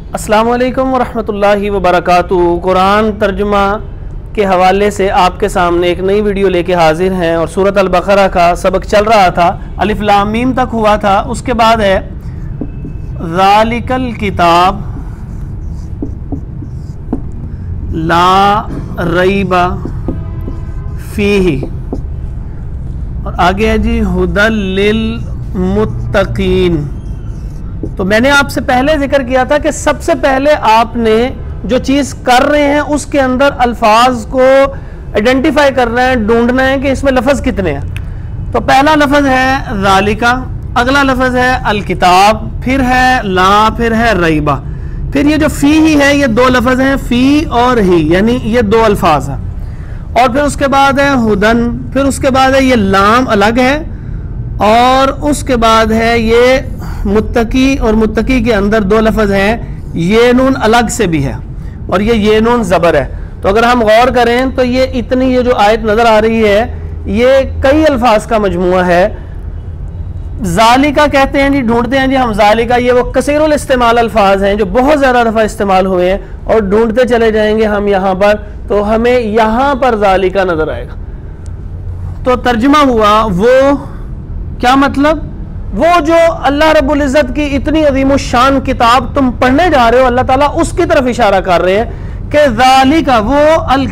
अस्सलामु अलैकुम वरहमतुल्लाहि वबरकातुहू। कुरान तर्जुमा के हवाले से आपके सामने एक नई वीडियो लेके हाजिर हैं और सूरत अल-बक़रा का सबक चल रहा था, अलिफ लाम मीम तक हुआ था। उसके बाद है ज़ालिकल किताब ला रैबा फीही और आगे है जी हुदल लिल मुत्तकीन। तो मैंने आपसे पहले जिक्र किया था कि सबसे पहले आपने जो चीज़ कर रहे हैं उसके अंदर अल्फाज को आइडेंटिफाई करना है, ढूंढना है कि इसमें लफ्ज़ कितने हैं। तो पहला लफ्ज़ है ज़ालिका, अगला लफ्ज़ है अल किताब, फिर है ला, फिर है रैबा, फिर ये जो फ़ी ही है ये दो लफ्ज़ हैं, फ़ी और ही, यानी ये दो अल्फाज हैं। और फिर उसके बाद है हुदन, फिर उसके बाद है ये लाम अलग है और उसके बाद है ये मुत्तकी, और मुत्तकी के अंदर दो लफ्ज़ हैं, ये नून अलग से भी है और ये नून ज़बर है। तो अगर हम गौर करें तो ये इतनी ये जो आयत नज़र आ रही है ये कई अल्फाज का मजमुआ है। ज़ालिका कहते हैं जी, ढूंढते हैं जी हम ज़ालिका, ये वो कसीरुल इस्तेमाल अल्फाज हैं जो बहुत ज़्यादा दफ़ा इस्तेमाल हुए हैं और ढूंढते चले जाएंगे हम यहाँ पर, तो हमें यहाँ पर ज़ालिका नज़र आएगा। तो तर्जुमा हुआ वो क्या मतलब, वो जो अल्लाह रब्बुल इज़्ज़त की इतनी अज़ीम शान किताब तुम पढ़ने जा रहे हो, अल्लाह ताला उसकी तरफ इशारा कर रहे हैं कि ज़ालिका वो अल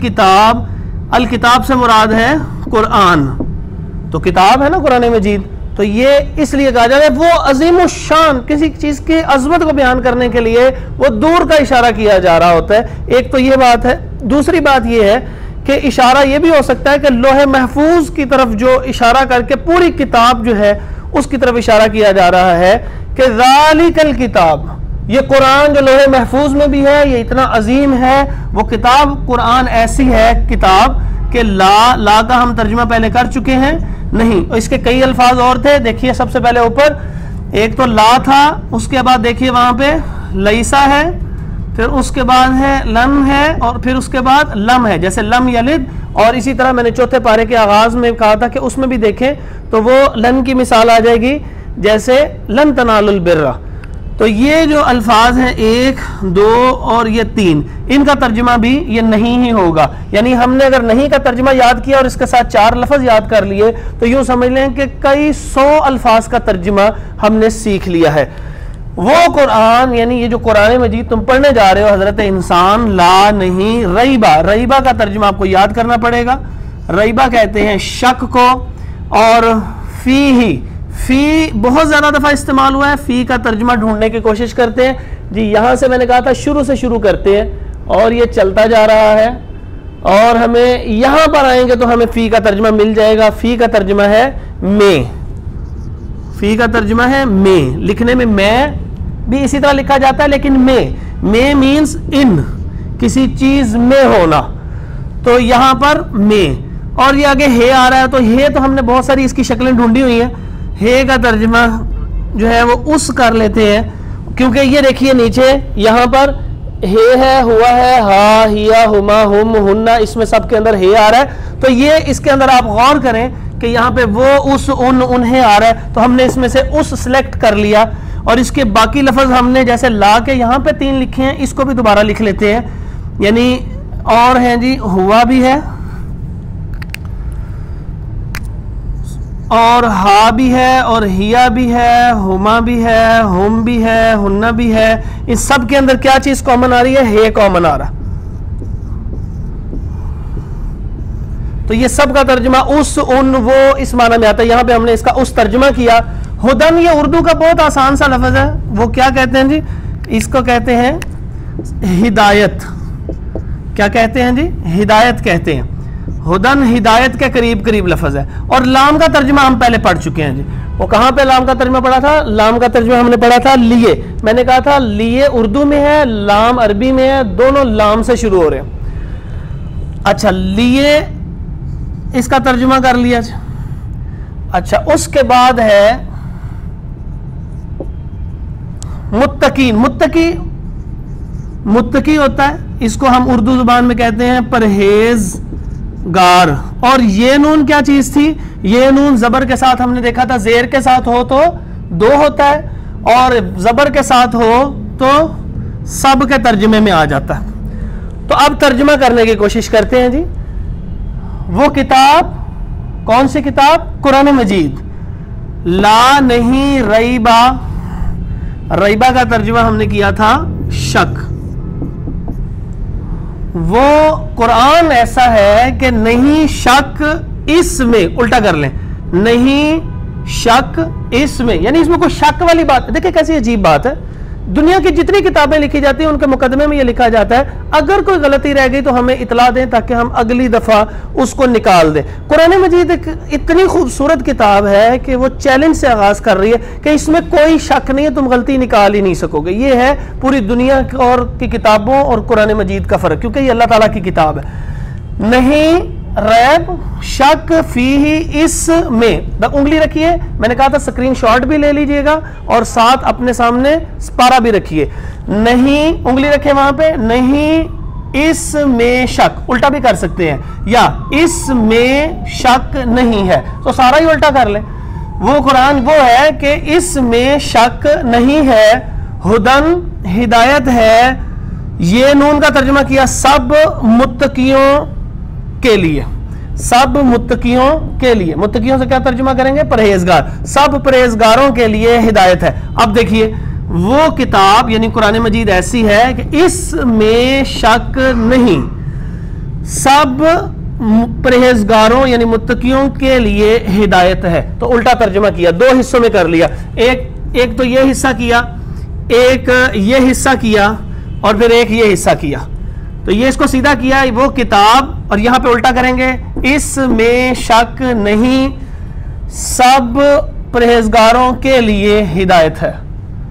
किताब से मुराद है कुरान। तो किताब है ना कुरान मजीद, तो ये इसलिए कहा जा रहा है वो अज़ीम शान, किसी चीज़ की अज़मत को बयान करने के लिए वो दूर का इशारा किया जा रहा होता है। एक तो ये बात है। दूसरी बात ये है कि इशारा ये भी हो सकता है कि लोहे महफूज की तरफ जो इशारा करके पूरी किताब जो है उसकी तरफ इशारा किया जा रहा है कि ज़ालिकल किताब, ये कुरान जो लोहे महफूज में भी है, ये इतना अजीम है, वो किताब कुरान ऐसी है किताब कि ला का हम तर्जुमा पहले कर चुके हैं नहीं, इसके कई अल्फाज और थे। देखिए सबसे पहले ऊपर एक तो ला था, उसके बाद देखिए वहां पे लईसा है, फिर उसके बाद है लम है और फिर उसके बाद लम है, जैसे लम यलिद। और इसी तरह मैंने चौथे पारे के आगाज में कहा था कि उसमें भी देखें तो वो लन की मिसाल आ जाएगी, जैसे लन तनालुल बिर्रा। तो ये जो अल्फाज हैं 1, 2 और ये 3, इनका तर्जुमा भी ये नहीं ही होगा। यानी हमने अगर नहीं का तर्जुमा याद किया और इसके साथ 4 लफ्ज याद कर लिए तो यूं समझ लें कि कई 100 अल्फाज का तर्जुमा हमने सीख लिया है। वो कुरान यानी ये जो कुरान मजीद तुम पढ़ने जा रहे हो हजरत इंसान, ला नहीं रैबा, रैबा का तर्जुमा आपको याद करना पड़ेगा। रैबा कहते हैं शक को, और फी बहुत ज्यादा दफा इस्तेमाल हुआ है। फी का तर्जुमा ढूंढने की कोशिश करते हैं जी, यहां से मैंने कहा था शुरू से शुरू करते हैं और ये चलता जा रहा है और हमें यहां पर आएंगे तो हमें फी का तर्जुमा मिल जाएगा। फी का तर्जुमा है में, फी का तर्जुमा है में, लिखने में मैं भी इसी तरह लिखा जाता है लेकिन में मीन्स इन, किसी चीज में होना। तो यहां पर में, और ये आगे हे आ रहा है, तो हे तो हमने बहुत सारी इसकी शक्लें ढूंढी हुई हैं। हे का तर्जुमा जो है वो उस कर लेते हैं, क्योंकि ये देखिए नीचे यहाँ पर हे है, हुआ है, हा, हिया, हुमा, हुम, हुन्ना, इसमें सबके अंदर हे आ रहा है। तो ये इसके अंदर आप गौर करें कि यहाँ पे वो, उस, उन्हें आ रहा है, तो हमने इसमें से उस सिलेक्ट कर लिया और इसके बाकी लफ्ज हमने जैसे ला के यहाँ पे 3 लिखे हैं, इसको भी दोबारा लिख लेते हैं। यानी और हैं जी, हुआ भी है और हा भी है और हिया भी है, हुमा भी है, हुम भी है, हुन्ना भी है। इस सब के अंदर क्या चीज कॉमन आ रही है, हे कॉमन आ रहा। तो ये सब का तर्जुमा उस, उन, वो इस माना में आता है। यहां पे हमने इसका उस तर्जुमा किया। हुदन ये उर्दू का बहुत आसान सा लफ्ज है, वो क्या कहते हैं जी, इसको कहते हैं हिदायत। क्या कहते हैं जी, हिदायत कहते हैं। हुदन हिदायत के करीब करीब लफ्ज है। और लाम का तर्जुमा हम पहले पढ़ चुके हैं जी। वो कहां पे लाम का तर्जुमा पढ़ा था, लाम का तर्जुमा हमने पढ़ा था लिए। मैंने कहा था लिए उर्दू में है, लाम अरबी में है, दोनों लाम से शुरू हो रहे हैं। अच्छा, लिए इसका तर्जुमा कर लिया। अच्छा, उसके बाद है मुत्तकीन। मुत्तकी होता है, इसको हम उर्दू जुबान में कहते हैं परहेजगार। और ये नून क्या चीज थी, ये नून जबर के साथ हमने देखा था, जेर के साथ हो तो 2 होता है और जबर के साथ हो तो सब के तर्जमे में आ जाता है। तो अब तर्जमा करने की कोशिश करते हैं जी। वो किताब, कौन सी किताब? कुरान मजीद। ला नहीं रईबा, रईबा का तर्जुमा हमने किया था शक। वो कुरान ऐसा है कि नहीं शक इसमें, उल्टा कर लें, नहीं शक इसमें, यानी इसमें कोई शक वाली बात। देखिए कैसी अजीब बात है, दुनिया की जितनी किताबें लिखी जाती हैं उनके मुकदमे में ये लिखा जाता है अगर कोई गलती रह गई तो हमें इतला दें ताकि हम अगली दफा उसको निकाल दें। कुरान मजीद एक इतनी खूबसूरत किताब है कि वो चैलेंज से आगाज कर रही है कि इसमें कोई शक नहीं है, तुम गलती निकाल ही नहीं सकोगे। ये है पूरी दुनिया और की किताबों और कुरान मजीद का फर्क, क्योंकि ये अल्लाह ताला की किताब है। नहीं रैब शक फीही, इसमें उंगली रखिए, मैंने कहा था स्क्रीनशॉट भी ले लीजिएगा और साथ अपने सामने पारा भी रखिए। नहीं, उंगली रखे वहां पे, नहीं इसमें शक, उल्टा भी कर सकते हैं, या इसमें शक नहीं है, तो सारा ही उल्टा कर ले। वो कुरान वो है कि इसमें शक नहीं है, हुदन हिदायत है। ये नून का तर्जुमा किया सब मुत्तकियों के लिए, सब मुत्तकियों के लिए। मुत्तकियों से क्या तर्जुमा करेंगे? परहेजगार। सब परहेजगारों के लिए हिदायत है। अब देखिए वो किताब यानी कुरान मजीद ऐसी है कि इसमें शक नहीं, सब परहेजगारों यानी मुत्तकियों के लिए हिदायत है। तो उल्टा तर्जुमा किया, दो हिस्सों में कर लिया। एक तो ये हिस्सा किया, एक ये हिस्सा किया, और फिर एक ये हिस्सा किया। तो ये इसको सीधा किया, वो किताब, और यहां पे उल्टा करेंगे, इसमें शक नहीं, सब परहेजगारों के लिए हिदायत है।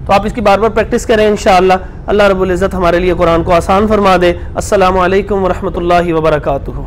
तो आप इसकी बार बार प्रैक्टिस करें इंशाअल्लाह। अल्लाह रब्बुल इज़्ज़त हमारे लिए कुरान को आसान फरमा दे। अस्सलामु अलैकुम व रहमतुल्लाहि व बरकातुहू।